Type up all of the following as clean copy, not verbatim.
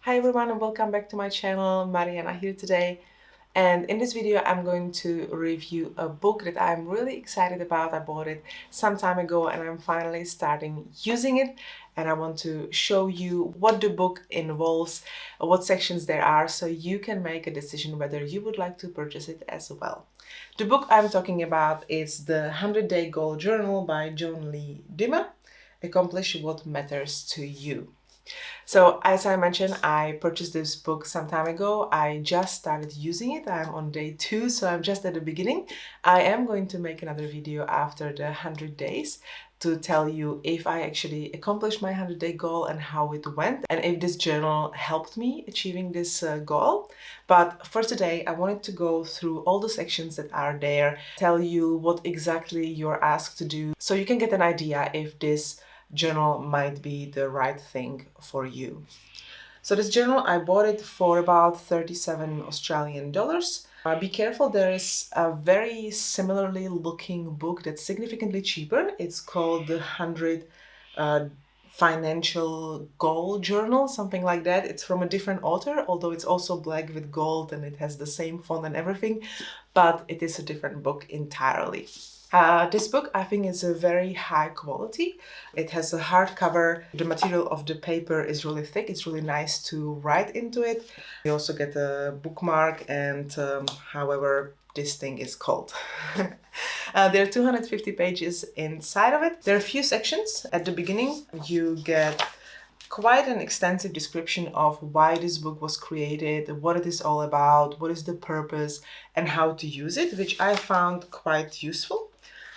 Hi everyone and welcome back to my channel. Mariana here today, and in this video I'm going to review a book that I'm really excited about. I bought it some time ago and I'm finally starting using it, and I want to show you what the book involves, what sections there are, so you can make a decision whether you would like to purchase it as well. The book I'm talking about is the 100-Day Goal Journal by John Lee Dumas. Accomplish what matters to you. So as I mentioned, I purchased this book some time ago. I just started using it. I'm on day 2, so I'm just at the beginning. I am going to make another video after the 100 days to tell you if I actually accomplished my 100-day goal and how it went, and if this journal helped me achieving this goal. But for today, I wanted to go through all the sections that are there, tell you what exactly you're asked to do, so you can get an idea if this journal might be the right thing for you. So this journal, I bought it for about 37 Australian dollars. Be careful, there is a very similarly looking book that's significantly cheaper. It's called the 100 Financial Goal Journal, something like that. It's from a different author, although it's also black with gold and it has the same font and everything, but it is a different book entirely. This book, I think, is a very high quality. It has a hardcover. The material of the paper is really thick. It's really nice to write into it. You also get a bookmark and however this thing is called. There are 250 pages inside of it. There are a few sections. At the beginning, you get quite an extensive description of why this book was created, what it is all about, what is the purpose, and how to use it, which I found quite useful.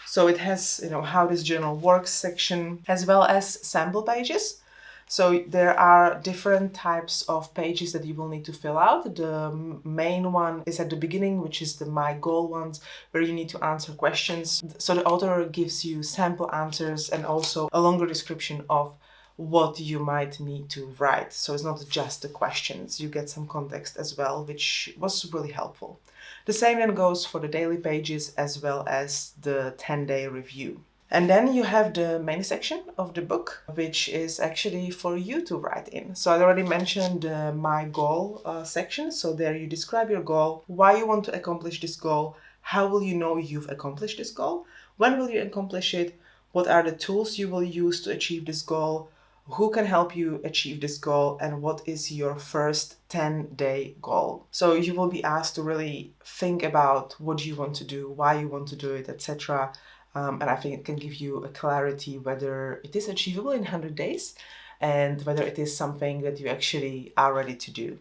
So it has, how this journal works section, as well as sample pages. So there are different types of pages that you will need to fill out. The main one is at the beginning, which is the My Goal ones, where you need to answer questions. So the author gives you sample answers and also a longer description of what you might need to write. So it's not just the questions, you get some context as well, which was really helpful. The same then goes for the daily pages as well as the 10-day review. And then you have the main section of the book, which is actually for you to write in. So I already mentioned the My Goal section. So there you describe your goal, why you want to accomplish this goal, how will you know you've accomplished this goal, when will you accomplish it, what are the tools you will use to achieve this goal, who can help you achieve this goal, and what is your first 10-day goal. So you will be asked to really think about what you want to do, why you want to do it, etc. And I think it can give you a clarity whether it is achievable in 100 days and whether it is something that you actually are ready to do.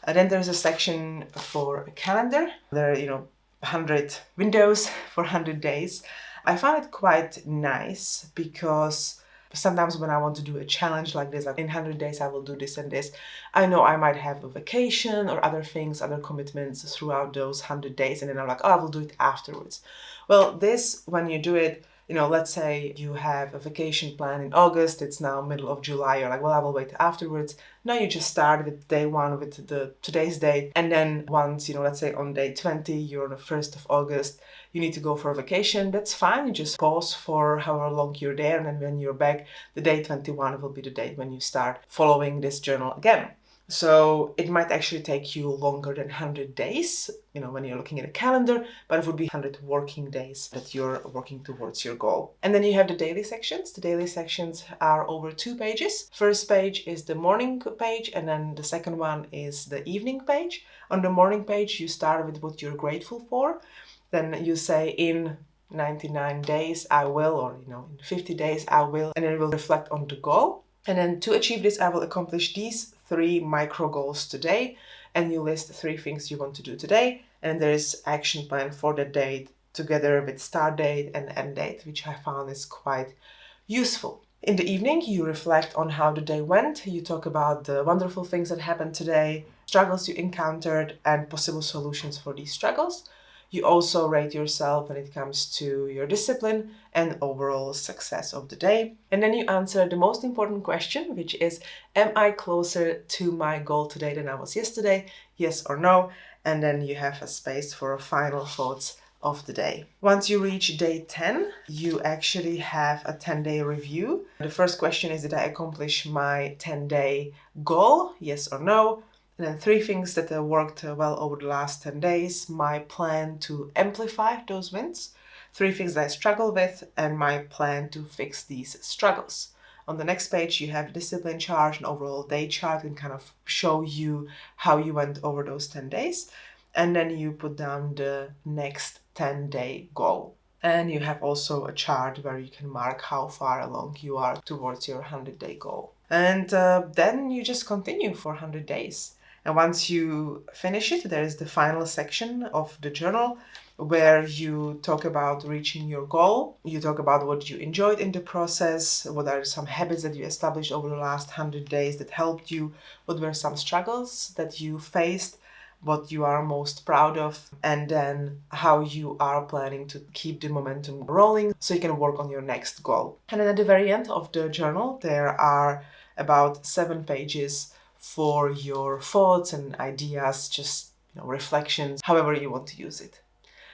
And then there's a section for a calendar. There are, 100 windows for 100 days. I found it quite nice because sometimes when I want to do a challenge like this, like in 100 days I will do this and this, I know I might have a vacation or other things, other commitments throughout those 100 days, and then I'm like, oh, I will do it afterwards. Well, this, when you do it, let's say you have a vacation plan in August, it's now middle of July, you're like, well, I will wait afterwards. No, you just start with day 1 with today's date, and then once, let's say on day 20, you're on the 1st of August, you need to go for a vacation, that's fine. You just pause for however long you're there, and then when you're back, the day 21 will be the date when you start following this journal again. So it might actually take you longer than 100 days, when you're looking at a calendar, but it would be 100 working days that you're working towards your goal. And then you have the daily sections. The daily sections are over 2 pages. First page is the morning page, and then the second one is the evening page. On the morning page, you start with what you're grateful for. Then you say, in 99 days I will, or in 50 days I will, and then it will reflect on the goal. And then to achieve this, I will accomplish these 3 micro goals today, and you list 3 things you want to do today, and there is action plan for the date together with start date and end date, which I found is quite useful. In the evening, you reflect on how the day went. You talk about the wonderful things that happened today, struggles you encountered, and possible solutions for these struggles. You also rate yourself when it comes to your discipline and overall success of the day. And then you answer the most important question, which is, am I closer to my goal today than I was yesterday? Yes or no? And then you have a space for final thoughts of the day. Once you reach day 10, you actually have a 10-day review. The first question is, did I accomplish my 10-day goal? Yes or no? And then 3 things that worked well over the last 10 days, my plan to amplify those wins, 3 things that I struggle with, and my plan to fix these struggles. On the next page, you have discipline chart and overall day chart and kind of show you how you went over those 10 days. And then you put down the next 10-day goal. And you have also a chart where you can mark how far along you are towards your 100-day goal. And then you just continue for 100 days. And once you finish it, there is the final section of the journal where you talk about reaching your goal. You talk about what you enjoyed in the process, what are some habits that you established over the last 100 days that helped you, what were some struggles that you faced, what you are most proud of, and then how you are planning to keep the momentum rolling so you can work on your next goal. And then at the very end of the journal, there are about 7 pages for your thoughts and ideas, just reflections, however you want to use it.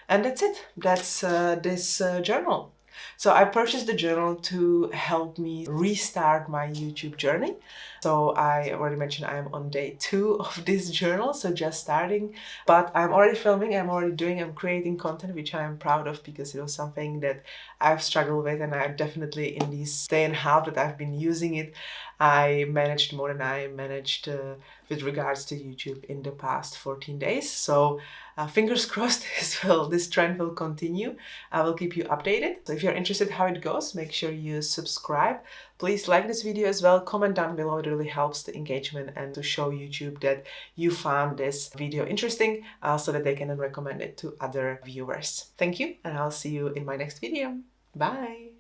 And that's it. That's this journal. So I purchased the journal to help me restart my YouTube journey. So I already mentioned I am on day 2 of this journal, so just starting. But I'm already filming, I'm creating content, which I am proud of because it was something that I've struggled with, and I definitely in this day and a half that I've been using it, I managed more than I managed with regards to YouTube in the past 14 days. So fingers crossed this trend will continue. I will keep you updated. So if you're interested how it goes, make sure you subscribe. Please like this video as well. Comment down below. It really helps the engagement and to show YouTube that you found this video interesting so that they can then recommend it to other viewers. Thank you, and I'll see you in my next video. Bye!